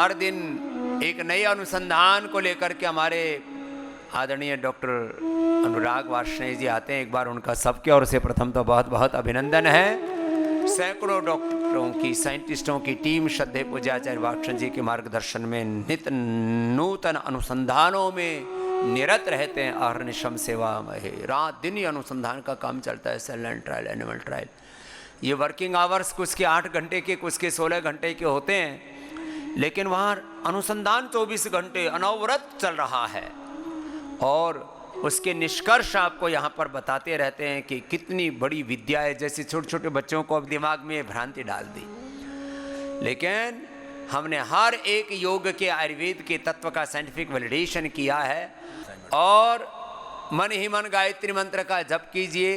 हर दिन एक नए अनुसंधान को लेकर के हमारे आदरणीय डॉक्टर अनुराग वार्ष्णेय जी आते हैं। एक बार उनका सबके ओर से प्रथम तो बहुत बहुत अभिनंदन है। सैकड़ों डॉक्टरों की, साइंटिस्टों की टीम श्रद्धेय पूज्य आचार्य वार्ष्णेय जी के मार्गदर्शन में नित्य नूतन अनुसंधानों में निरत रहते हैं। अहर्निशम सेवा में रात दिन ही अनुसंधान का काम चलता है। Cell line trial, animal trial, ये वर्किंग आवर्स कुछ के 8 घंटे के, कुछ के 16 घंटे के होते हैं, लेकिन वहाँ अनुसंधान 24 घंटे अनवरत चल रहा है और उसके निष्कर्ष आपको यहाँ पर बताते रहते हैं कि कितनी बड़ी विद्या है। जैसे छोटे छोटे बच्चों को अब दिमाग में भ्रांति डाल दी, लेकिन हमने हर एक योग के, आयुर्वेद के तत्व का साइंटिफिक वैलिडेशन किया है। और मन ही मन गायत्री मंत्र का जप कीजिए,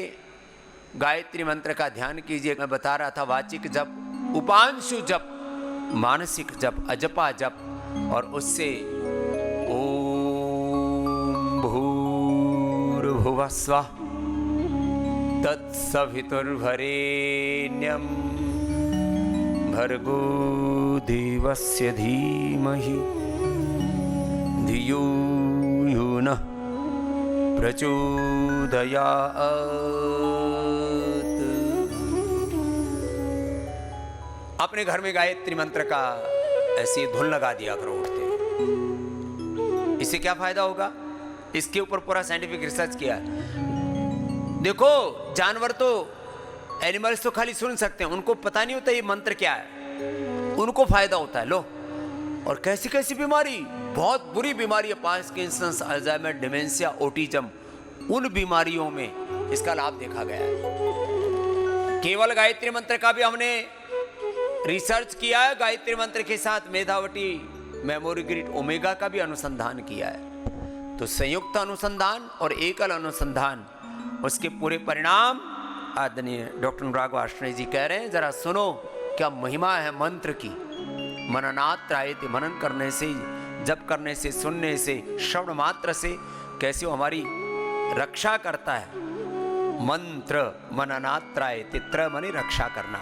गायत्री मंत्र का ध्यान कीजिए। मैं बता रहा था वाचिक जप, उपांशु जप, मानसिक जप, अजपा जप, और उससे ओम भूर्भुवः स्वः तत्सवितुर्वरेण्यं भर्गो देवस्य धीमहि धियो यो नः प्रचोदयात्। अपने घर में गायत्री मंत्र का ऐसी धुन लगा दिया करो उठते। इससे क्या फायदा होगा? इसके ऊपर पूरा साइंटिफिक रिसर्च किया है। देखो, जानवर तो, एनिमल्स तो खाली सुन सकते हैं, उनको पता नहीं होता ये मंत्र क्या है, उनको फायदा होता है। लो, और कैसी कैसी बीमारी, बहुत बुरी बीमारी है, पार्किंसंस, अल्जाइमर, डिमेंशिया, ऑटिज्म, उन बीमारियों में इसका लाभ देखा गया है। केवल गायत्री मंत्र का भी हमने रिसर्च किया है। गायत्री मंत्र के साथ मेधावटी, मेमोरी ग्रिड, ओमेगा का भी अनुसंधान किया है। तो संयुक्त अनुसंधान और एकल अनुसंधान, उसके पूरे परिणाम आदरणीय डॉक्टर अनुराग वार्ष्णेय जी कह रहे हैं। जरा सुनो क्या महिमा है मंत्र की। मननात् त्रायते, मनन करने से, जप करने से, सुनने से, श्रवण मात्र से कैसे वो हमारी रक्षा करता है। मंत्र मननात् त्रायते, त्र माने रक्षा करना।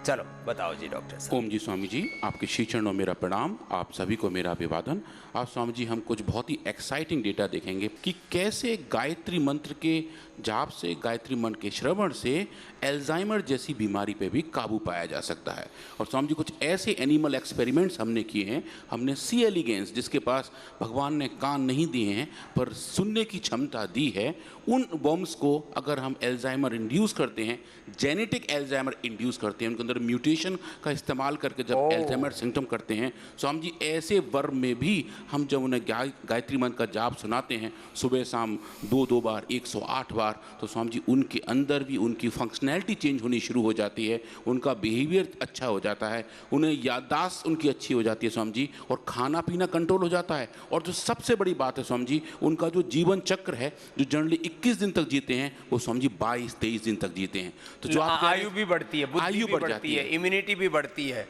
चलो बताओ जी डॉक्टर साहब। ओम जी स्वामी जी, आपके श्री चरणों मेरा प्रणाम, आप सभी को मेरा अभिवादन। आज स्वामी जी हम कुछ बहुत ही एक्साइटिंग डेटा देखेंगे कि कैसे गायत्री मंत्र के जाप से, गायत्री मंत्र के श्रवण से एल्जाइमर जैसी बीमारी पे भी काबू पाया जा सकता है। और स्वामी जी कुछ ऐसे एनिमल एक्सपेरिमेंट्स हमने किए हैं। हमने सी एलिगेंस, जिसके पास भगवान ने कान नहीं दिए हैं पर सुनने की क्षमता दी है, उन वर्म्स को अगर हम एल्जाइमर इंड्यूस करते हैं, जेनेटिक एल्जाइमर इंड्यूस करते हैं, उनके अंदर म्यूटेशन का इस्तेमाल करके जब एल्जाइमर सिम्टम करते हैं, स्वामी जी ऐसे वर्म में भी हम जब उन्हें गायत्री मंत्र का जाप सुनाते हैं सुबह शाम 2-2 बार, 108 बार, तो स्वामी जी उनके अंदर भी उनकी फंक्शनैलिटी चेंज होनी शुरू हो जाती है, उनका बिहेवियर अच्छा हो जाता है, उन्हें याददाश्त उनकी अच्छी हो जाती है स्वामी जी, और खाना पीना कंट्रोल हो जाता है। और जो सबसे बड़ी बात है स्वामी जी, उनका जो जीवन चक्र है, जो जनरली 21 दिन तक जीते हैं, वो स्वामी जी 22-23 दिन तक जीते हैं। तो जो आयु भी बढ़ती है, बुद्धि भी बढ़ती है, इम्यूनिटी भी बढ़ती है,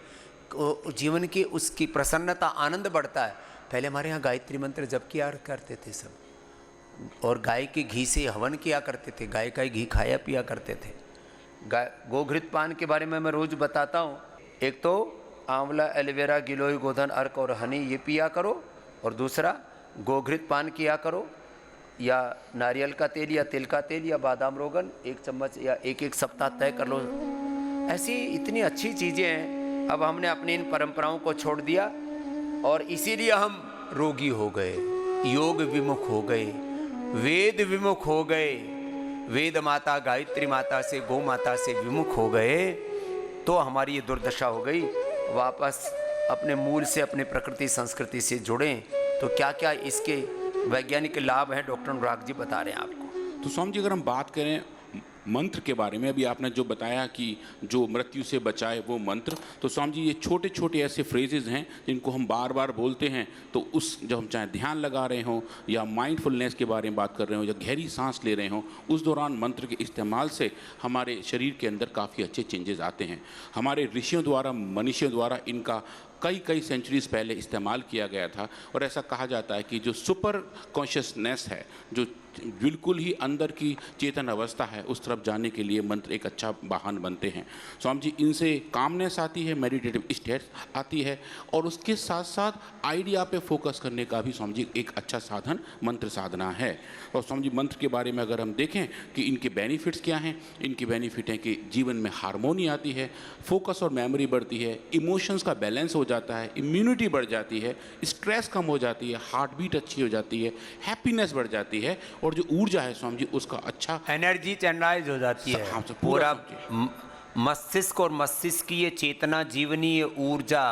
जीवन की उसकी प्रसन्नता, आनंद बढ़ता है। पहले हमारे यहाँ गायत्री मंत्र जप किया करते थे सब, और गाय के घी से हवन किया करते थे, गाय का घी खाया पिया करते थे। गोघृत पान के बारे में मैं रोज बताता हूँ। एक तो आंवला, एलोवेरा, गिलोय, गोधन, अर्क और हनी, ये पिया करो, और दूसरा गोघृत पान किया करो, या नारियल का तेल या तिल का तेल या बादाम रोगन 1 चम्मच, या 1-1 सप्ताह तय कर लो। ऐसी इतनी अच्छी चीज़ें हैं। अब हमने अपनी इन परंपराओं को छोड़ दिया और इसीलिए हम रोगी हो गए, योग विमुख हो गए, वेद विमुख हो गए, वेद माता, गायत्री माता से, गौ माता से विमुख हो गए, तो हमारी ये दुर्दशा हो गई। वापस अपने मूल से, अपने प्रकृति संस्कृति से जुड़ें तो क्या क्या इसके वैज्ञानिक लाभ हैं, डॉक्टर अनुराग जी बता रहे हैं आपको। तो स्वामी जी अगर हम बात करें मंत्र के बारे में, अभी आपने जो बताया कि जो मृत्यु से बचाए वो मंत्र, तो स्वामी जी ये छोटे छोटे ऐसे फ्रेजेस हैं जिनको हम बार बार बोलते हैं, तो उस जब हम चाहे ध्यान लगा रहे हों या माइंडफुलनेस के बारे में बात कर रहे हों या गहरी सांस ले रहे हों, उस दौरान मंत्र के इस्तेमाल से हमारे शरीर के अंदर काफ़ी अच्छे चेंजेस आते हैं। हमारे ऋषियों द्वारा, मनीषियों द्वारा इनका कई कई सेंचुरीज पहले इस्तेमाल किया गया था। और ऐसा कहा जाता है कि जो सुपर कॉन्शियसनेस है, जो बिल्कुल ही अंदर की चेतन अवस्था है, उस तरफ जाने के लिए मंत्र एक अच्छा वाहन बनते हैं। स्वामी जी, इनसे कामनेस आती है, मेडिटेटिव स्टेट आती है, और उसके साथ साथ आइडिया पे फोकस करने का भी स्वामी जी एक अच्छा साधन मंत्र साधना है। और स्वामी जी, मंत्र के बारे में अगर हम देखें कि इनके बेनिफिट्स क्या हैं, इनके बेनिफिट हैं कि जीवन में हारमोनी आती है, फोकस और मेमोरी बढ़ती है, इमोशंस का बैलेंस हो जाता है, इम्यूनिटी बढ़ जाती है, स्ट्रेस कम हो जाती है, हार्ट बीट अच्छी हो जाती है, हैप्पीनेस बढ़ जाती है, और जो ऊर्जा है स्वामी जी उसका अच्छा एनर्जी चैनलाइज हो जाती है। हाँ, पूरा मस्तिष्क और मस्तिष्क की ये चेतना, जीवनी, ये ऊर्जा,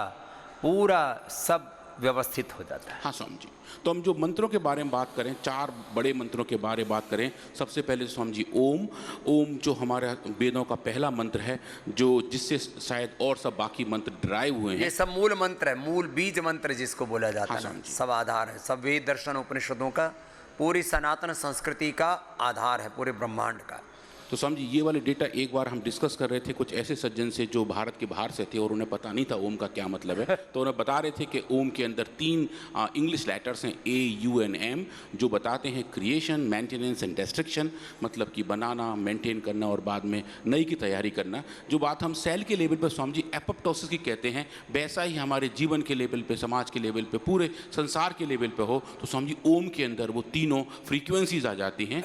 पूरा सब व्यवस्थित हो जाता है। हाँ स्वामी जी, तो हम जो मंत्रों के बारे में बात करें, 4 बड़े मंत्रों के बारे में बात करें, सबसे पहले स्वामी जी ओम। ओम जो हमारे वेदों का पहला मंत्र है, जो जिससे शायद और सब बाकी मंत्र ड्राइव हुए हैं। ये सब मूल मंत्र है, मूल बीज मंत्र जिसको बोला जाता हाँ, है ना, स्वामी जी। सब आधार है, सब वेद दर्शन उपनिषदों का, पूरी सनातन संस्कृति का आधार है, पूरे ब्रह्मांड का। तो स्वामी जी, ये वाले डेटा एक बार हम डिस्कस कर रहे थे कुछ ऐसे सज्जन से जो भारत के बाहर से थे और उन्हें पता नहीं था ओम का क्या मतलब है। तो उन्हें बता रहे थे कि ओम के अंदर 3 इंग्लिश लेटर्स हैं, AUNM, जो बताते हैं क्रिएशन, मेंटेनेंस एंड डिस्ट्रक्शन, मतलब कि बनाना, मेंटेन करना और बाद में नई की तैयारी करना। जो बात हम सेल के लेवल पर स्वामी जी एपोप्टोसिस की कहते हैं, वैसा ही हमारे जीवन के लेवल पे, समाज के लेवल पे, पूरे संसार के लेवल पे हो तो स्वामी जी ओम के अंदर वो तीनों फ्रीक्वेंसीज आ जाती हैं।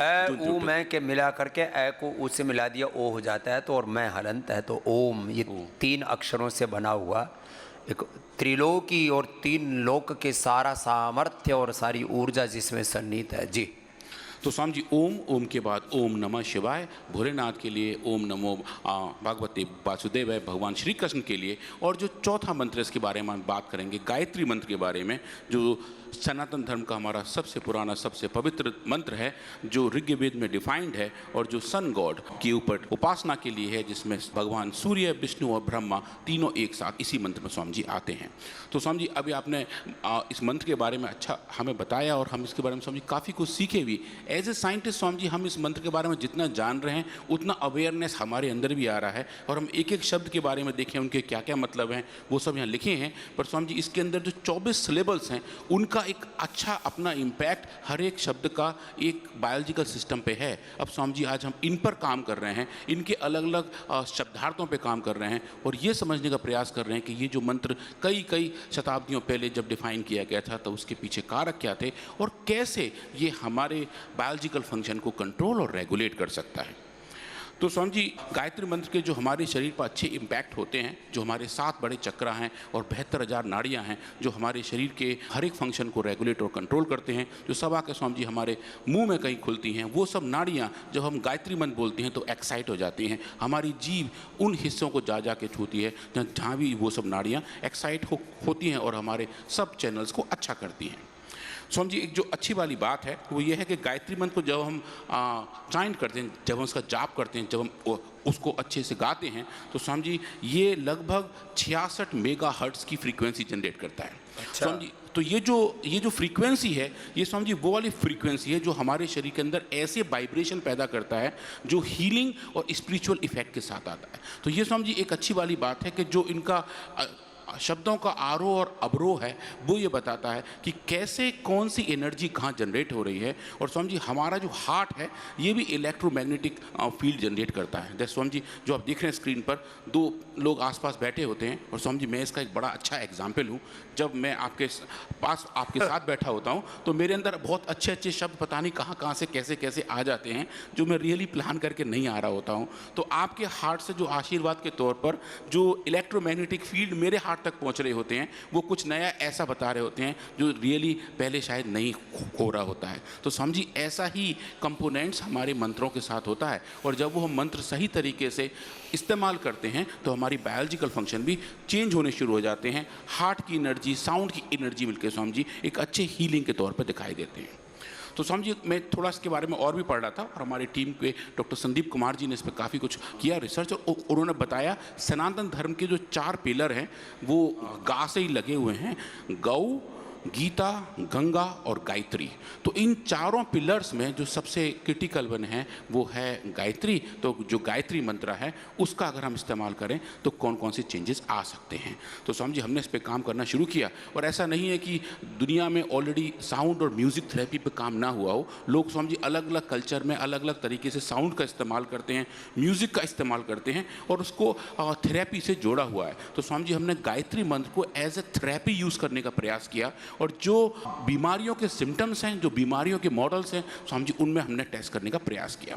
ऊ मैं के मिला करके ए को ऊ से मिला दिया, ओ हो जाता है, तो और मैं हलंत है, तो ओम, ये 3 अक्षरों से बना हुआ एक त्रिलोकी और 3 लोक के सारा सामर्थ्य और सारी ऊर्जा जिसमें सन्निहित है जी। तो स्वामी जी ओम, ओम के बाद ओम नमः शिवाय भोलेनाथ के लिए, ओम नमो भगवते वासुदेवाय भगवान श्री कृष्ण के लिए, और जो चौथा मंत्र इसके बारे में हम बात करेंगे गायत्री मंत्र के बारे में, जो सनातन धर्म का हमारा सबसे पुराना, सबसे पवित्र मंत्र है, जो ऋग्वेद में डिफाइंड है और जो सन गॉड के ऊपर उपासना के लिए है, जिसमें भगवान सूर्य, विष्णु और ब्रह्मा तीनों एक साथ इसी मंत्र में स्वामी जी आते हैं। तो स्वामी जी, अभी आपने इस मंत्र के बारे में अच्छा हमें बताया और हम इसके बारे में स्वामी जी काफ़ी कुछ सीखे भी। As a scientist Swami ji, हम इस मंत्र के बारे में जितना जान रहे हैं उतना अवेयरनेस हमारे अंदर भी आ रहा है, और हम एक एक शब्द के बारे में देखें उनके क्या क्या मतलब हैं वो सब यहाँ लिखे हैं। पर स्वामी जी, इसके अंदर जो 24 सिलेबल्स हैं उनका एक अच्छा अपना इम्पैक्ट हर एक शब्द का एक बायोलॉजिकल सिस्टम पे है। अब स्वामी जी, आज हम इन पर काम कर रहे हैं, इनके अलग अलग शब्दार्थों पे काम कर रहे हैं, और ये समझने का प्रयास कर रहे हैं कि ये जो मंत्र कई शताब्दियों पहले जब डिफाइन किया गया था तो उसके पीछे कारक क्या थे और कैसे ये हमारे बायोलॉजिकल फंक्शन को कंट्रोल और रेगुलेट कर सकता है। तो स्वामी जी, गायत्री मंत्र के जो हमारे शरीर पर अच्छे इम्पैक्ट होते हैं, जो हमारे 7 बड़े चक्र हैं और 72,000 नाड़ियाँ हैं, जो हमारे शरीर के हर एक फंक्शन को रेगुलेट और कंट्रोल करते हैं, जो सब आके स्वामी जी हमारे मुंह में कहीं खुलती हैं, वो सब नाड़ियाँ जब हम गायत्री मंत्र बोलते हैं तो एक्साइट हो जाती हैं। हमारी जीभ उन हिस्सों को जा के छूती है जहाँ भी वो सब नाड़ियाँ एक्साइट होती हैं और हमारे सब चैनल्स को अच्छा करती हैं। स्वामी जी, एक जो अच्छी वाली बात है वो ये है कि गायत्री मंत्र को जब हम चाइंट करते हैं, जब हम उसका जाप करते हैं, जब हम उसको अच्छे से गाते हैं, तो स्वामी जी ये लगभग 66 मेगाहर्ट्ज़ की फ्रीक्वेंसी जनरेट करता है। अच्छा। स्वामी जी, तो ये जो फ्रीक्वेंसी है, ये स्वामी जी वो वाली फ्रीक्वेंसी है जो हमारे शरीर के अंदर ऐसे वाइब्रेशन पैदा करता है जो हीलिंग और स्पिरिचुअल इफेक्ट के साथ आता है। तो ये स्वामी जी एक अच्छी वाली बात है कि जो इनका शब्दों का आरोह और अवरोह है वो ये बताता है कि कैसे कौन सी एनर्जी कहाँ जनरेट हो रही है। और स्वामी जी, हमारा जो हार्ट है ये भी इलेक्ट्रोमैग्नेटिक फील्ड जनरेट करता है। जैसे स्वामी जी जो आप देख रहे हैं स्क्रीन पर, 2 लोग आसपास बैठे होते हैं, और स्वामी जी मैं इसका एक बड़ा अच्छा एग्जाम्पल हूँ। जब मैं आपके पास आपके साथ बैठा होता हूँ तो मेरे अंदर बहुत अच्छे शब्द पता नहीं कहाँ से कैसे आ जाते हैं, जो मैं रियली प्लान करके नहीं आ रहा होता हूँ। तो आपके हार्ट से जो आशीर्वाद के तौर पर जो इलेक्ट्रोमैग्नेटिक फील्ड मेरे हार्ट तक पहुंच रहे होते हैं, वो कुछ नया ऐसा बता रहे होते हैं जो रियली पहले शायद नहीं हो रहा होता है। तो समझी, ऐसा ही कंपोनेंट्स हमारे मंत्रों के साथ होता है, और जब वो हम मंत्र सही तरीके से इस्तेमाल करते हैं तो हमारी बायोलॉजिकल फंक्शन भी चेंज होने शुरू हो जाते हैं। हार्ट की एनर्जी, साउंड की एनर्जी मिलकर स्वामी जी एक अच्छे हीलिंग के तौर पर दिखाई देते हैं। तो स्वामी जी, मैं थोड़ा इसके बारे में और भी पढ़ रहा था, और हमारी टीम के डॉक्टर संदीप कुमार जी ने इस पर काफ़ी कुछ किया रिसर्च, और उन्होंने बताया सनातन धर्म के जो 4 पिलर हैं वो गा से ही लगे हुए हैं। गौ, गीता, गंगा और गायत्री। तो इन चारों पिलर्स में जो सबसे क्रिटिकल वन है वो है गायत्री। तो जो गायत्री मंत्र है उसका अगर हम इस्तेमाल करें तो कौन कौन से चेंजेस आ सकते हैं। तो स्वामी जी हमने इस पर काम करना शुरू किया, और ऐसा नहीं है कि दुनिया में ऑलरेडी साउंड और म्यूज़िक थेरेपी पे काम ना हुआ हो। लोग स्वामी जी अलग अलग कल्चर में अलग अलग तरीके से साउंड का इस्तेमाल करते हैं, म्यूज़िक का इस्तेमाल करते हैं और उसको थेरेपी से जोड़ा हुआ है। तो स्वामी जी हमने गायत्री मंत्र को एज ए थेरेपी यूज़ करने का प्रयास किया, और जो बीमारियों के सिम्टम्स हैं, जो बीमारियों के मॉडल्स हैं स्वामी जी, उनमें हमने टेस्ट करने का प्रयास किया।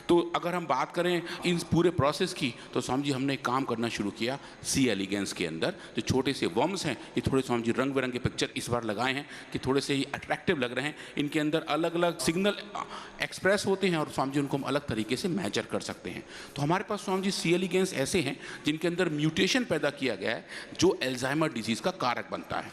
तो अगर हम बात करें इन पूरे प्रोसेस की, तो स्वामी जी हमने काम करना शुरू किया सी एलिगेंस के अंदर। जो छोटे से वर्म्स हैं ये थोड़े स्वामी जी रंग बिरंगे पिक्चर इस बार लगाए हैं कि थोड़े से ये अट्रैक्टिव लग रहे हैं। इनके अंदर अलग अलग सिग्नल एक्सप्रेस होते हैं और स्वामी जी उनको हम अलग तरीके से मेजर कर सकते हैं। तो हमारे पास स्वामी जी सी एलिगेंस ऐसे हैं जिनके अंदर म्यूटेशन पैदा किया गया है जो एल्जाइमर डिजीज़ का कारक बनता है,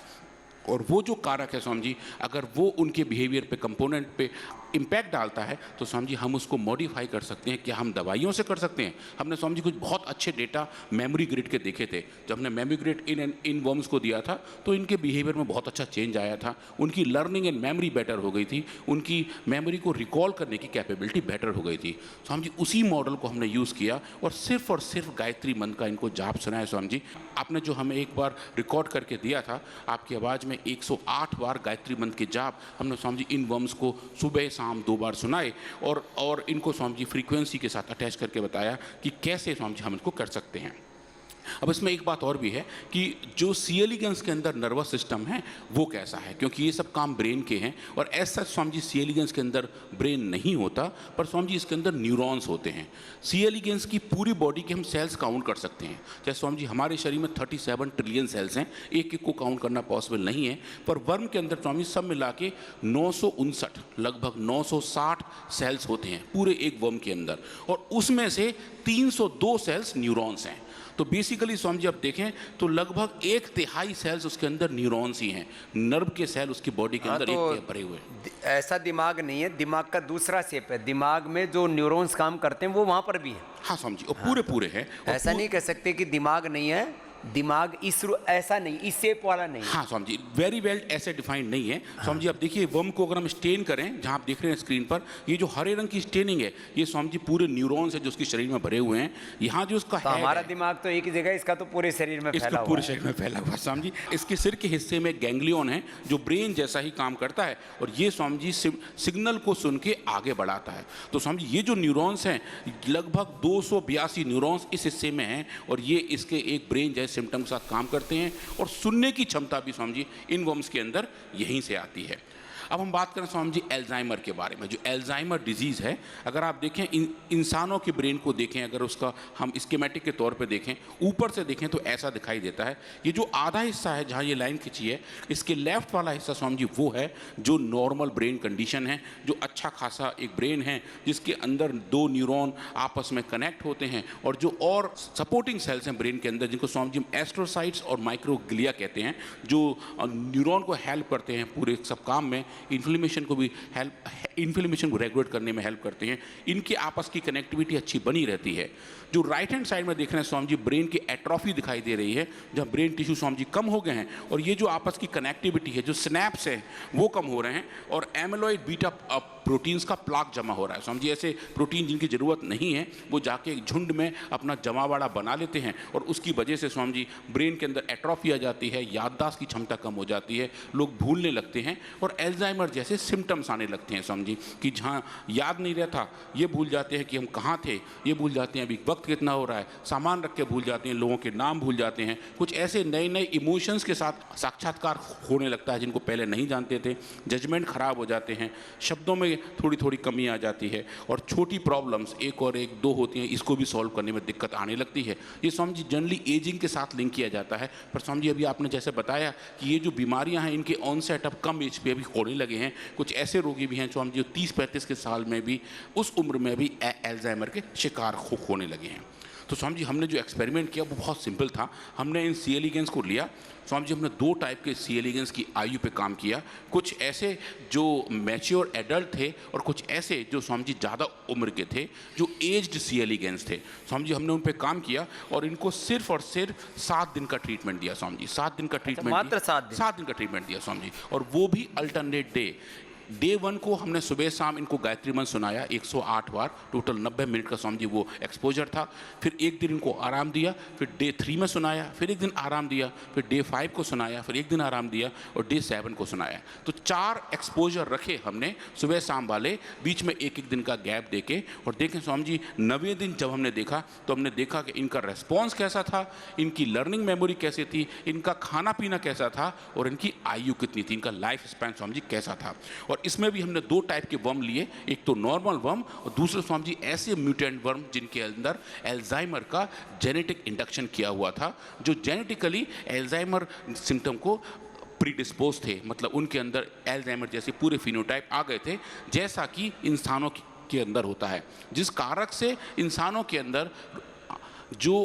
और वो जो कारक है स्वामी जी अगर वो उनके बिहेवियर पे, कंपोनेंट पे इम्पैक्ट डालता है तो स्वामी जी हम उसको मॉडिफाई कर सकते हैं। क्या हम दवाइयों से कर सकते हैं? हमने स्वामी जी कुछ बहुत अच्छे डेटा मेमोरी ग्रिड के देखे थे। जब हमने मेमोरी ग्रिड इन वर्म्स को दिया था तो इनके बिहेवियर में बहुत अच्छा चेंज आया था। उनकी लर्निंग एंड मेमोरी बेटर हो गई थी, उनकी मेमोरी को रिकॉल करने की कैपेबिलिटी बेटर हो गई थी। स्वामी जी उसी मॉडल को हमने यूज़ किया और सिर्फ गायत्री मंत्र का इनको जाप सुनाया। स्वामी जी आपने जो हमें एक बार रिकॉर्ड करके दिया था, आपकी आवाज़ में 108 बार गायत्री मंत्र के जाप हमने स्वामी जी इन वर्म्स को सुबह शाम 2 बार सुनाए, और इनको स्वामी जी फ्रीक्वेंसी के साथ अटैच करके बताया कि कैसे स्वामी जी हम इसको कर सकते हैं। अब इसमें एक बात और भी है कि जो सी एलिगेंस के अंदर नर्वस सिस्टम है वो कैसा है, क्योंकि ये सब काम ब्रेन के हैं, और ऐसा स्वामी जी सी एलिगेंस के अंदर ब्रेन नहीं होता, पर स्वामी जी इसके अंदर न्यूरॉन्स होते हैं। सी एलिगेंस की पूरी बॉडी के हम सेल्स काउंट कर सकते हैं। जैसे स्वामी जी हमारे शरीर में 37 ट्रिलियन सेल्स हैं, एक एक को काउंट करना पॉसिबल नहीं है, पर वर्म के अंदर स्वामी सब मिला के 959 लगभग 960 सेल्स होते हैं पूरे एक वर्म के अंदर, और उसमें से 302 सेल्स न्यूरॉन्स हैं। तो बेसिकली स्वामी जी आप देखें तो लगभग 1/3 सेल्स उसके अंदर न्यूरॉन्स ही हैं, नर्व के सेल उसकी बॉडी के अंदर तो एक भरे हुए हैं। ऐसा दिमाग नहीं है, दिमाग का दूसरा शेप है। दिमाग में जो न्यूरॉन्स काम करते हैं वो वहाँ पर भी है। हाँ स्वामी जी, और पूरे हैं। ऐसा नहीं कह सकते कि दिमाग नहीं है, दिमाग ऐसा नहीं, इस शेप वाला नहीं। हाँ स्वामी जी, वेरी वेल ऐसे डिफाइंड नहीं है। स्वामी जी आप देखिए वर्म को अगर हम स्टेन करें, जहाँ आप देख रहे हैं स्क्रीन पर, ये जो हरे रंग की स्टेनिंग है ये स्वामी जी पूरे न्यूरॉन्स है जो उसके शरीर में भरे हुए हैं। यहाँ जो उसका तो हमारा दिमाग तो एक ही जगह, इसका तो पूरे शरीर में फैला हुआ पूरे है। शरीर में फैला हुआ स्वामी जी। इसके सिर के हिस्से में गैंग्लियन है जो ब्रेन जैसा ही काम करता है, और ये स्वामी जी सिग्नल को सुन के आगे बढ़ाता है। तो स्वामी जी ये जो न्यूरॉन्स हैं लगभग 282 न्यूरॉन्स इस हिस्से में हैं, और ये इसके एक ब्रेन जैसे सिम्टम के साथ काम करते हैं, और सुनने की क्षमता भी स्वामी जी इन वर्म्स के अंदर यहीं से आती है। अब हम बात करें स्वामी जी एल्जाइमर के बारे में। जो एल्जाइमर डिजीज़ है, अगर आप देखें इंसानों के ब्रेन को देखें, अगर उसका हम स्कीमेटिक के तौर पे देखें, ऊपर से देखें तो ऐसा दिखाई देता है। ये जो आधा हिस्सा है जहाँ ये लाइन खिंची है, इसके लेफ्ट वाला हिस्सा स्वामी जी वो है जो नॉर्मल ब्रेन कंडीशन है, जो अच्छा खासा एक ब्रेन है जिसके अंदर 2 न्यूरॉन आपस में कनेक्ट होते हैं, और जो और सपोर्टिंग सेल्स हैं ब्रेन के अंदर जिनको स्वामी जी एस्ट्रोसाइट्स और माइक्रोग्लिया कहते हैं, जो न्यूरॉन को हेल्प करते हैं पूरे सब काम में, इन्फ्लेमेशन को रेगुलेट करने में हेल्प करते हैं। इनकी आपस की कनेक्टिविटी अच्छी बनी रहती है। जो राइट हैंड साइड में देख रहे हैं स्वामी जी ब्रेन की एट्रोफी दिखाई दे रही है, जहाँ ब्रेन टिश्यू स्वामी जी कम हो गए हैं, और ये जो आपस की कनेक्टिविटी है, जो स्नैप्स हैं वो कम हो रहे हैं, और एमिलॉइड बीटा प्रोटीन्स का प्लाक जमा हो रहा है। स्वामी जी ऐसे प्रोटीन जिनकी ज़रूरत नहीं है वो जाके झुंड में अपना जमावाड़ा बना लेते हैं, और उसकी वजह से स्वामी जी ब्रेन के अंदर एट्रोफी आ जाती है, याददाश्त की क्षमता कम हो जाती है, लोग भूलने लगते हैं, और एल्जाइमर जैसे सिम्टम्स आने लगते हैं स्वामी जी, कि जहाँ याद नहीं रहता ये भूल जाते हैं कि हम कहाँ थे, ये भूल जाते हैं अभी वक्त कितना हो रहा है, सामान रख के भूल जाते हैं, लोगों के नाम भूल जाते हैं, कुछ ऐसे नए नए इमोशंस के साथ साक्षात्कार होने लगता है जिनको पहले नहीं जानते थे, जजमेंट खराब हो जाते हैं, शब्दों में थोड़ी थोड़ी कमी आ जाती है, और छोटी प्रॉब्लम्स 1 और 1 2 होती हैं, इसको भी सॉल्व करने में दिक्कत आने लगती है। ये स्वामी जी जनरली एजिंग के साथ लिंक किया जाता है, पर स्वामी जी अभी आपने जैसे बताया कि ये जो बीमारियां हैं इनके ऑनसेट अब कम एज पे अभी होने लगे हैं। कुछ ऐसे रोगी भी हैं स्वामी जी 30-35 के साल में भी, उस उम्र में भी एल्जाइमर के शिकार होने लगे हैं। तो स्वामी जी हमने जो एक्सपेरिमेंट किया वो बहुत सिंपल था। हमने इन सी एलिगेंस को लिया स्वामी जी, हमने 2 टाइप के सी एलिगेंस की आयु पे काम किया, कुछ ऐसे जो मैच्योर एडल्ट थे और कुछ ऐसे जो स्वामी जी ज़्यादा उम्र के थे, जो एज्ड सी एलिगेंस थे। स्वामी जी हमने उन पे काम किया और इनको सिर्फ और सिर्फ 7 दिन का ट्रीटमेंट दिया स्वामी जी, 7 दिन का ट्रीटमेंट, मात्र 7 दिन? 7 दिन का ट्रीटमेंट दिया स्वामी जी, और वो भी अल्टरनेट डे 1 को हमने सुबह शाम इनको गायत्री मंत्र सुनाया 108 बार, टोटल 90 मिनट का स्वामी जी वो एक्सपोजर था। फिर एक दिन इनको आराम दिया, फिर डे 3 में सुनाया, फिर एक दिन आराम दिया, फिर डे 5 को सुनाया, फिर एक दिन आराम दिया और डे 7 को सुनाया। तो 4 एक्सपोजर रखे हमने सुबह शाम वाले, बीच में एक एक दिन का गैप देके। और देखें स्वामी जी 90वें दिन जब हमने देखा तो हमने देखा कि इनका रेस्पॉन्स कैसा था, इनकी लर्निंग मेमोरी कैसी थी, इनका खाना पीना कैसा था और इनकी आयु कितनी थी, इनका लाइफ स्पैन स्वामी जी कैसा था। और इसमें भी हमने 2 टाइप के वर्म लिए, एक तो नॉर्मल वर्म और दूसरे स्वामी जी ऐसे म्यूटेंट वर्म जिनके अंदर एल्जाइमर का जेनेटिक इंडक्शन किया हुआ था, जो जेनेटिकली एल्जाइमर सिम्टम को प्रीडिस्पोज थे, मतलब उनके अंदर एल्जाइमर जैसे पूरे फिनोटाइप आ गए थे, जैसा कि इंसानों के अंदर होता है, जिस कारक से इंसानों के अंदर जो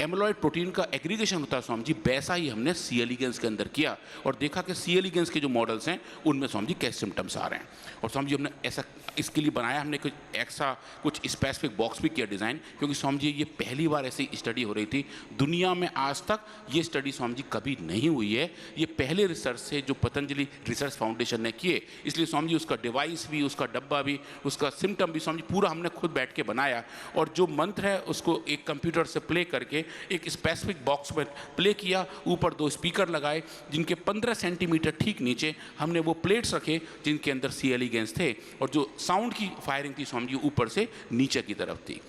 एमिलॉइड प्रोटीन का एग्रीगेशन होता है स्वामी जी, वैसा ही हमने सी एलिगेंस के अंदर किया और देखा कि सी एलिगेंस के जो मॉडल्स हैं उनमें स्वामी जी कैसे सिम्टम्स आ रहे हैं। और स्वामी जी हमने ऐसा इसके लिए बनाया, हमने कुछ स्पेसिफिक बॉक्स भी किया डिज़ाइन, क्योंकि स्वामी जी ये पहली बार ऐसी स्टडी हो रही थी। दुनिया में आज तक ये स्टडी स्वामी जी कभी नहीं हुई है, ये पहले रिसर्च से जो पतंजलि रिसर्च फाउंडेशन ने किए, इसलिए स्वामी जी उसका डिवाइस भी, उसका डब्बा भी, उसका सिम्टम भी स्वामी जी पूरा हमने खुद बैठ के बनाया। और जो मंत्र है उसको एक कंप्यूटर से प्ले करके एक स्पेसिफिक बॉक्स में प्ले किया, ऊपर 2 स्पीकर लगाए जिनके 15 सेंटीमीटर ठीक नीचे हमने वो प्लेट्स रखे जिनके अंदर सी एलिगेंस थे, और जो साउंड की फायरिंग थी स्वामी जी ऊपर से नीचे की तरफ थी।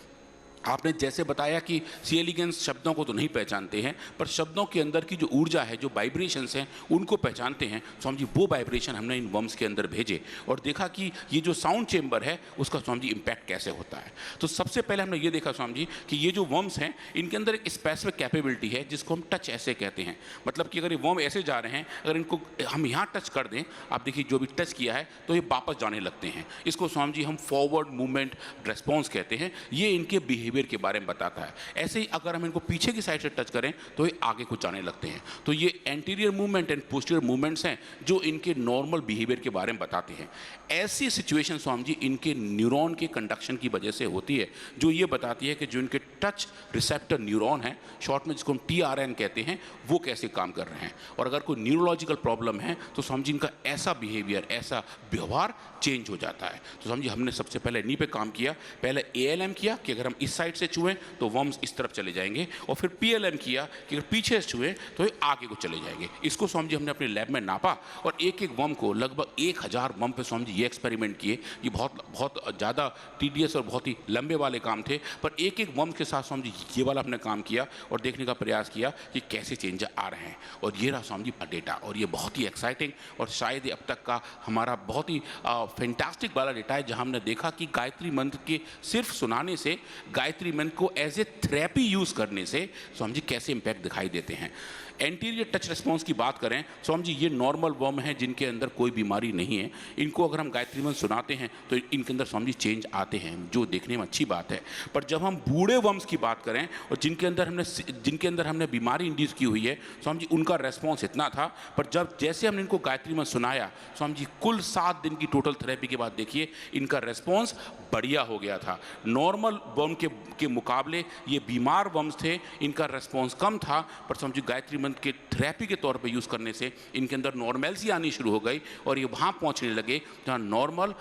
आपने जैसे बताया कि सी एलिगेंस शब्दों को तो नहीं पहचानते हैं, पर शब्दों के अंदर की जो ऊर्जा है, जो वाइब्रेशंस हैं, उनको पहचानते हैं। स्वामी जी वो वाइब्रेशन हमने इन वर्म्स के अंदर भेजे और देखा कि ये जो साउंड चेंबर है उसका स्वामी जी इम्पैक्ट कैसे होता है। तो सबसे पहले हमने ये देखा स्वामी जी कि ये जो वर्म्स हैं इनके अंदर एक स्पेसिफिक कैपेबिलिटी है जिसको हम टच ऐसे कहते हैं। मतलब कि अगर ये वर्म ऐसे जा रहे हैं, अगर इनको हम यहाँ टच कर दें, आप देखिए जो भी टच किया है तो ये वापस जाने लगते हैं। इसको स्वामी जी हम फॉरवर्ड मूवमेंट रेस्पॉन्स कहते हैं। ये इनके बिहेवियर के बारे में बताता है। ऐसे ही अगर हम इनको पीछे की साइड से टच करें तो ये आगे को जाने लगते हैं। तो ये anterior movement and posterior movements हैं जो इनके नॉर्मल बिहेवियर के बारे में बताते हैं। ऐसी सिचुएशन स्वामी जी इनके न्यूरॉन के कंडक्शन की वजह से होती है, जो ये बताती है कि जो इनके टच रिसेप्टर न्यूरॉन है, शॉर्ट में जिसको हम TRN कहते हैं, वो कैसे काम कर रहे हैं। और अगर कोई न्यूरोलॉजिकल प्रॉब्लम है तो स्वामी जी इनका ऐसा बिहेवियर, ऐसा व्यवहार चेंज हो जाता है। तो स्वामी जी हमने सबसे पहले इन्हीं पे काम किया। पहले ALM किया कि अगर हम इस साइड से छुएं तो वर्म्स इस तरफ चले जाएंगे, और फिर PLM किया कि अगर पीछे से छुएं तो ये आगे को चले जाएंगे। इसको स्वामी जी हमने अपने लैब में नापा और एक एक वर्म को लगभग 1000 वर्म पे स्वामी जी ये एक्सपेरिमेंट किए। ये बहुत ज़्यादा टीडियस और बहुत ही लंबे वाले काम थे, पर एक एक वर्म के साथ स्वामी जी ये वाला हमने काम किया और देखने का प्रयास किया कि कैसे चेंज आ रहे हैं। और ये रहा स्वामी जी डेटा, और ये बहुत ही एक्साइटिंग और शायद ये अब तक का हमारा बहुत ही फैंटास्टिक वाला डेटा है, जहाँ हमने देखा कि गायत्री मंत्र के सिर्फ सुनाने से, गायत्री मंत्र को एज ए थेरेपी यूज करने से स्वामी जी कैसे इंपैक्ट दिखाई देते हैं। एंटीरियर टच रिस्पॉन्स की बात करें स्वामी जी, ये नॉर्मल वर्म है जिनके अंदर कोई बीमारी नहीं है। इनको अगर हम गायत्री मंत्र सुनाते हैं तो इनके अंदर स्वामी जी चेंज आते हैं, जो देखने में अच्छी बात है। पर जब हम बूढ़े वर्म्स की बात करें और जिनके अंदर हमने बीमारी इंड्यूस की हुई है स्वामी जी, उनका रेस्पॉन्स इतना था। पर जैसे हमने इनको गायत्री मंत्र सुनाया स्वामी जी, कुल 7 दिन की टोटल थेरेपी के बाद देखिए इनका रेस्पॉन्स बढ़िया हो गया था। नॉर्मल वर्म के मुकाबले ये बीमार वर्म्स थे, इनका रेस्पॉन्स कम था, पर समझिए गायत्री मंत्र के थेरेपी के तौर पे यूज़ करने से इनके अंदर नॉर्मैलिटी आनी शुरू हो गई और ये वहाँ पहुँचने लगे जहाँ नॉर्मल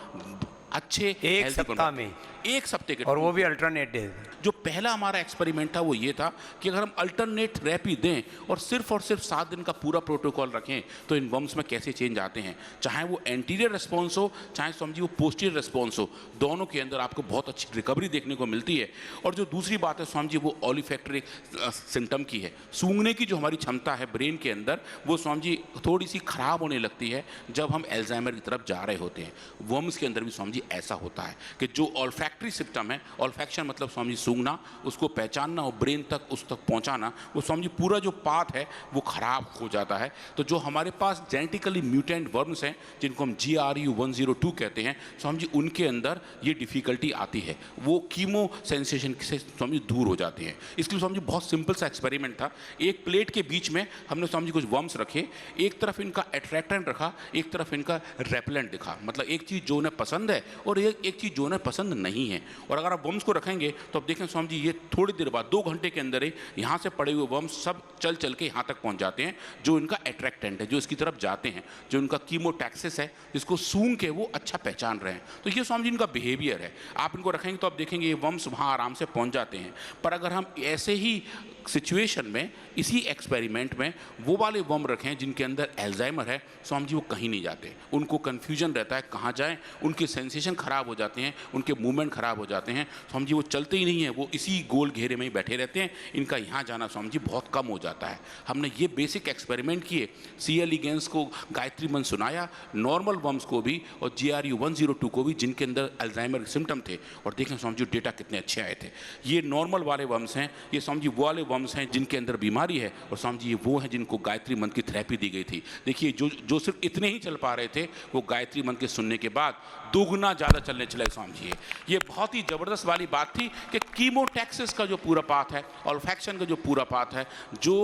अच्छे एक सप्ताह में, एक हफ्ते के, और वो भी अल्टरनेटिव। जो पहला हमारा एक्सपेरिमेंट था वो ये था कि अगर हम अल्टरनेट थेरेपी दें और सिर्फ 7 दिन का पूरा प्रोटोकॉल रखें तो इन वर्म्स में कैसे चेंज आते हैं। चाहे वो एंटीरियर रिस्पॉन्स हो, चाहे समझिए वो पोस्टीरियर रिस्पॉन्स हो, दोनों के अंदर आपको बहुत अच्छी रिकवरी देखने को मिलती है। और जो दूसरी बात है स्वामी जी, वो ओलिफैक्टरी सिम्टम की है। सूंघने की जो हमारी क्षमता है ब्रेन के अंदर, वो स्वामी जी थोड़ी सी खराब होने लगती है जब हम एल्जाइमर की तरफ जा रहे होते हैं। वर्म्स के अंदर भी स्वामी जी ऐसा होता है कि जो ऑल्फैक्ट ऑल्फैक्टरी सिस्टम है, ऑल्फैक्शन मतलब स्वामी जी सूंघना, उसको पहचानना और ब्रेन तक उस तक पहुंचाना, वो स्वामी जी पूरा जो पाथ है वो खराब हो जाता है। तो जो हमारे पास जेनेटिकली म्यूटेंट वर्म्स हैं जिनको हम GRU102 कहते हैं स्वामी जी, उनके अंदर ये डिफिकल्टी आती है, वो कीमो सेंसेशन से स्वामी जी दूर हो जाते हैं। इसलिए स्वामी जी बहुत सिंपल सा एक्सपेरिमेंट था, एक प्लेट के बीच में हमने स्वामी जी कुछ वर्म्स रखे, एक तरफ इनका एट्रैक्टेंट रखा, एक तरफ इनका रेपेलेंट दिखा, मतलब एक चीज़ जो उन्हें पसंद है और एक चीज़ जो उन्हें पसंद नहीं है। और अगर आप वर्म्स को रखेंगे तो आप देखें स्वामी जी, ये थोड़ी देर बाद 2 घंटे के अंदर ही यहाँ से पड़े हुए वर्म्स सब चल चल के यहाँ तक पहुँच जाते हैं, जो इनका एट्रैक्टेंट है, जो इसकी तरफ जाते हैं, जो इनका कीमोटैक्सिस है, जिसको सूंघ के वो अच्छा पहचान रहे हैं। तो ये स्वामी जी इनका बिहेवियर है। आप इनको रखेंगे तो आप देखेंगे ये वर्म्स वहाँ आराम से पहुँच जाते हैं। पर अगर हम ऐसे ही सिचुएशन में, इसी एक्सपेरिमेंट में वो वाले वर्म रखें जिनके अंदर एल्जाइमर है, स्वामी जी वो कहीं नहीं जाते, उनको कन्फ्यूजन रहता है कहाँ जाएं, उनके सेंसेशन खराब हो जाते हैं, उनके मूवमेंट खराब हो जाते हैं, स्वामी जी वो चलते ही नहीं हैं, वो इसी गोल घेरे में ही बैठे रहते हैं, इनका यहाँ जाना स्वामी जी बहुत कम हो जाता है। हमने ये बेसिक एक्सपेरिमेंट किए, C. elegans को गायत्री मंत्र सुनाया, नॉर्मल वर्म्स को भी और GRU102 को भी जिनके अंदर एल्जाइमर के सिम्टम थे, और देखें स्वामी जी डेटा कितने अच्छे आए थे। ये नॉर्मल वाले वर्म्स हैं, ये स्वामी जी वो वाले वर्म्स हैं जिनके अंदर बीमारी है, और स्वामी जी ये वो हैं जिनको गायत्री मंत्र की थेरेपी दी गई थी। देखिए जो सिर्फ इतने ही चल पा रहे थे, वो गायत्री मंत्र के सुनने के बाद दोगुना ज़्यादा चलने चले स्वामी जी। ये बहुत ही ज़बरदस्त वाली बात थी कि कीमोटैक्सिस का जो पूरा पाथ है, ऑल्फैक्शन का जो पूरा पाथ है, जो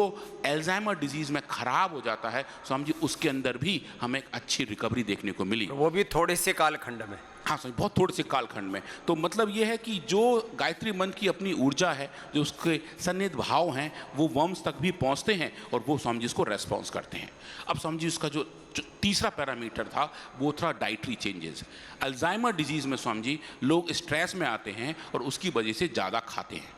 एल्जाइमर डिजीज़ में ख़राब हो जाता है स्वामी जी, उसके अंदर भी हमें एक अच्छी रिकवरी देखने को मिली, वो भी थोड़े से कालखंड में। हाँ सर, बहुत थोड़े से कालखंड में। तो मतलब ये है कि जो गायत्री मंत्र की अपनी ऊर्जा है, जो उसके सन्निहित भाव हैं, वो वर्म्स तक भी पहुंचते हैं और वो स्वामी जी इसको रेस्पॉन्स करते हैं। अब स्वामी जी उसका जो तीसरा पैरामीटर था वो था डाइटरी चेंजेस। अल्जाइमर डिजीज़ में स्वामी जी लोग स्ट्रेस में आते हैं और उसकी वजह से ज़्यादा खाते हैं,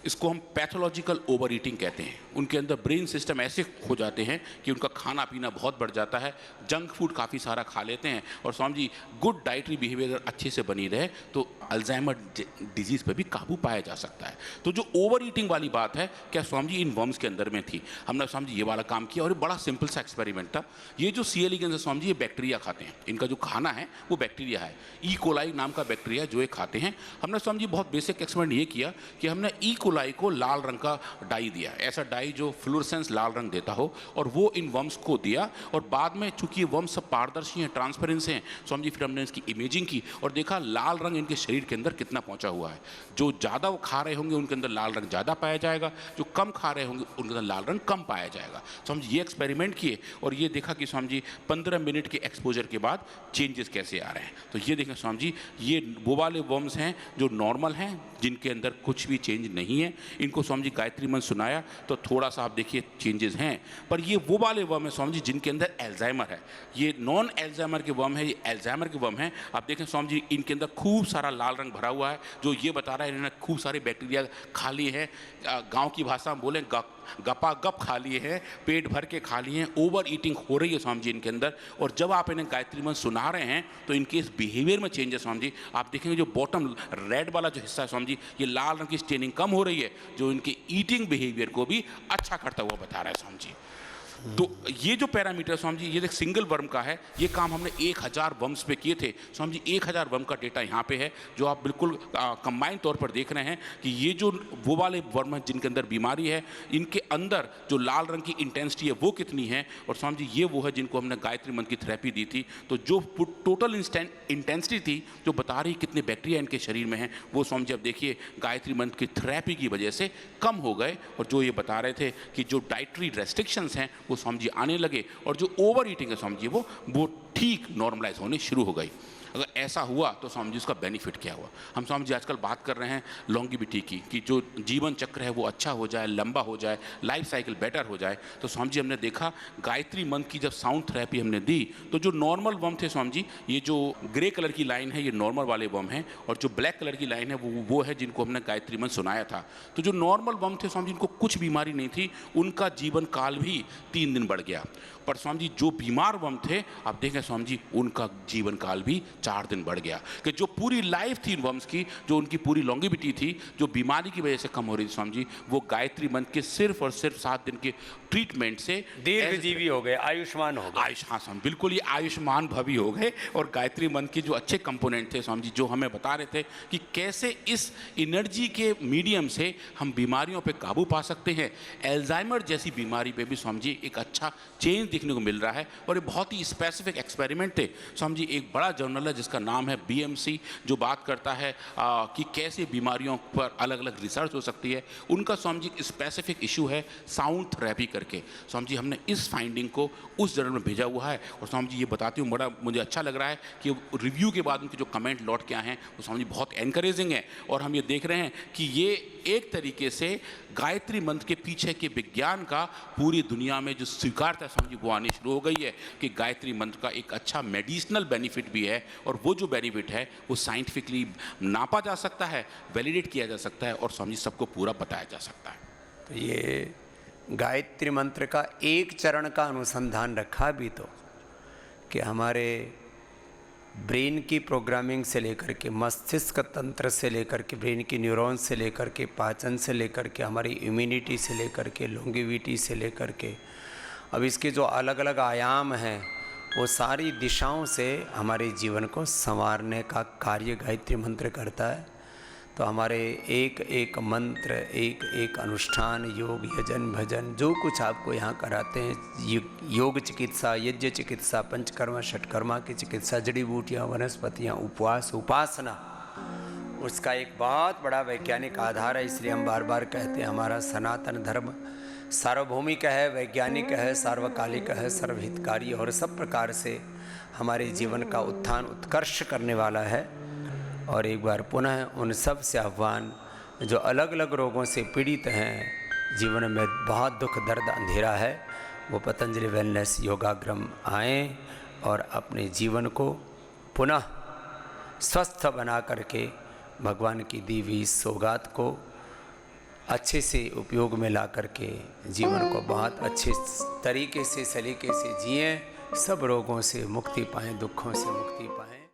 इसको हम पैथोलॉजिकल ओवर ईटिंग कहते हैं। उनके अंदर ब्रेन सिस्टम ऐसे हो जाते हैं कि उनका खाना पीना बहुत बढ़ जाता है, जंक फूड काफ़ी सारा खा लेते हैं, और Swami ji good dietary behaviour अच्छे से बनी रहे तो अल्जाइमर डिजीज़ पे भी काबू पाया जा सकता है। तो जो ओवर ईटिंग वाली बात है, क्या स्वामी जी इन वर्म्स के अंदर में थी। हमने स्वामी जी ये वाला काम किया और ये बड़ा सिंपल सा एक्सपेरिमेंट था। ये जो C. elegans है स्वामी जी, ये बैक्टीरिया खाते हैं, इनका जो खाना है वो बैक्टीरिया है, E. coli नाम का बैक्टीरिया जो ये खाते हैं। हमने स्वामी जी बहुत बेसिक एक्सपेरिमेंट ये किया कि हमने E. coli को लाल रंग का डाई दिया, ऐसा डाई जो फ्लोरेसेंस लाल रंग देता हो, और वो इन वर्म्स को दिया। और बाद में चूंकि ये वर्म्स सब पारदर्शी हैं, ट्रांसपेरेंसी हैं, स्वामी जी फिर हमने इसकी इमेजिंग की और देखा लाल रंग इनके शरीर के अंदर कितना पहुंचा हुआ है। जो ज़्यादा वो खा रहे होंगे उनके अंदर लाल रंग ज़्यादा पाया जाएगा, जो कम खा रहे होंगे उनके अंदर लाल रंग कम पाया जाएगा। स्वामी जी ये एक्सपेरिमेंट किए और ये देखा कि स्वामी जी 15 मिनट के एक्सपोजर के बाद चेंजेस कैसे आ रहे हैं। तो ये देखें स्वामी जी, ये वो वाले वर्म्स हैं जो नॉर्मल हैं, जिनके अंदर कुछ भी चेंज नहीं है। इनको स्वामी जी गायत्री मंत्र सुनाया तो थोड़ा सा आप देखिए चेंजेस हैं। पर ये वो वाले वर्म है स्वामी जी जिनके अंदर एल्जाइमर है, ये नॉन एल्जाइमर के वर्म है, ये एल्जाइमर के वर्म हैं। आप देखें स्वामी जी इनके अंदर खूब सारा लाल रंग भरा हुआ है, जो ये बता रहा है इन्होंने खूब सारे बैक्टीरिया खा लिए हैं, गाँव की भाषा में बोलें गपा गप खा लिए हैं, पेट भर के खा लिए हैं, ओवर ईटिंग हो रही है स्वामी जी इनके अंदर। और जब आप इन्हें गायत्री मंत्र सुना रहे हैं तो इनके इस बिहेवियर में चेंज है स्वामी जी। आप देखेंगे जो बॉटम रेड वाला जो हिस्सा है स्वामी जी, ये लाल रंग की स्टेनिंग कम हो रही है, जो इनके ईटिंग बिहेवियर को भी अच्छा करता हुआ बता रहा है स्वामी जी। तो ये जो पैरामीटर स्वामी जी, ये एक सिंगल वर्म का है, ये काम हमने 1000 वर्म्स पे किए थे स्वामी जी। 1000 वर्म का डेटा यहाँ पे है, जो आप बिल्कुल कंबाइंड तौर पर देख रहे हैं कि ये जो वो वाले वर्म हैं जिनके अंदर बीमारी है, इनके अंदर जो लाल रंग की इंटेंसिटी है वो कितनी है। और स्वामी जी ये वो है जिनको हमने गायत्री मंत्र की थेरेपी दी थी। तो जो टोटल इंटेंसिटी थी जो बता रही कितने बैक्टीरिया इनके शरीर में हैं, वो स्वामी जी अब देखिए गायत्री मंत्र की थेरेपी की वजह से कम हो गए। और जो ये बता रहे थे कि जो डाइटरी रेस्ट्रिक्शंस हैं वो स्वामी जी आने लगे, और जो ओवर ईटिंग है स्वामी जी वो ठीक नॉर्मलाइज होने शुरू हो गई। अगर ऐसा हुआ तो स्वामी जी उसका बेनिफिट क्या हुआ। हम स्वामी जी आजकल बात कर रहे हैं लॉन्गिविटी की, कि जो जीवन चक्र है वो अच्छा हो जाए, लंबा हो जाए, लाइफ साइकिल बेटर हो जाए। तो स्वामी जी हमने देखा गायत्री मंत्र की जब साउंड थेरेपी हमने दी तो जो नॉर्मल वर्म थे स्वामी जी, ये जो ग्रे कलर की लाइन है ये नॉर्मल वाले वर्म हैं, और जो ब्लैक कलर की लाइन है वो है जिनको हमने गायत्री मंत्र सुनाया था। तो जो नॉर्मल वर्म थे स्वामी जी, जिनको कुछ बीमारी नहीं थी, उनका जीवन काल भी 3 दिन बढ़ गया। पर स्वामी जी जो बीमार वर्म थे, आप देखें स्वामी जी उनका जीवन काल भी 4 दिन बढ़ गया। कि जो पूरी लाइफ थी वंश की, जो उनकी पूरी लॉन्गिविटी थी, जो बीमारी की वजह से कम हो रही थी स्वामी जी, वो गायत्री मंत्र के सिर्फ और सिर्फ 7 दिन के ट्रीटमेंट से दीर्घजीवी हो गए, आयुष्मान हो गए। हाँ स्वामी, बिल्कुल ये आयुष्मान भवी हो गए। और गायत्री मंत्र के जो अच्छे कंपोनेंट थे स्वामी जी, जो हमें बता रहे थे कि कैसे इस एनर्जी के मीडियम से हम बीमारियों पे काबू पा सकते हैं। एल्जाइमर जैसी बीमारी पे भी स्वामी जी एक अच्छा चेंज देखने को मिल रहा है। और ये बहुत ही स्पेसिफिक एक्सपेरिमेंट थे स्वामी जी। एक बड़ा जर्नल है जिसका नाम है BMC, जो बात करता है कि कैसे बीमारियों पर अलग अलग रिसर्च हो सकती है। उनका स्वामी जी स्पेसिफिक इशू है साउंड थेरेपी करके। स्वामी जी हमने इस फाइंडिंग को उस जर्नल में भेजा हुआ है। और स्वामी जी ये बताती हूँ, बड़ा मुझे अच्छा लग रहा है कि रिव्यू के बाद उनके जो कमेंट लौट के आए हैं वो स्वामी जी बहुत एनकरेजिंग है। और हम ये देख रहे हैं कि ये एक तरीके से गायत्री मंत्र के पीछे के विज्ञान का पूरी दुनिया में जो स्वीकारता स्वामी जी वो आनी शुरू हो गई है कि गायत्री मंत्र का एक अच्छा मेडिसिनल बेनिफिट भी है। और वो जो बेनिफिट है वो साइंटिफिकली नापा जा सकता है, वैलिडेट किया जा सकता है और स्वामी जी सबको पूरा बताया जा सकता है। तो ये गायत्री मंत्र का एक चरण का अनुसंधान रखा भी तो कि हमारे ब्रेन की प्रोग्रामिंग से लेकर के मस्तिष्क तंत्र से लेकर के ब्रेन की न्यूरॉन से लेकर के पाचन से लेकर के हमारी इम्यूनिटी से लेकर के लॉन्गेविटी से लेकर के अब इसके जो अलग अलग आयाम हैं वो सारी दिशाओं से हमारे जीवन को संवारने का कार्य गायत्री मंत्र करता है। तो हमारे एक एक मंत्र, एक एक अनुष्ठान, योग, यजन, भजन, जो कुछ आपको यहाँ कराते हैं, योग चिकित्सा, यज्ञ चिकित्सा, पंचकर्मा, षटकर्मा की चिकित्सा, जड़ी बूटियाँ, वनस्पतियाँ, उपवास, उपासना, उसका एक बहुत बड़ा वैज्ञानिक आधार है। इसलिए हम बार बार कहते हैं हमारा सनातन धर्म सार्वभौमिक है, वैज्ञानिक है, सार्वकालिक है, सर्वहितकारी और सब प्रकार से हमारे जीवन का उत्थान उत्कर्ष करने वाला है। और एक बार पुनः उन सब से आह्वान जो अलग अलग रोगों से पीड़ित हैं, जीवन में बहुत दुख दर्द अंधेरा है, वो पतंजलि वेलनेस योगाग्रम आएँ और अपने जीवन को पुनः स्वस्थ बना करके भगवान की दी हुई सौगात को अच्छे से उपयोग में ला करके जीवन को बहुत अच्छे तरीके से, सलीके से जिएं, सब रोगों से मुक्ति पाएं, दुखों से मुक्ति पाएं।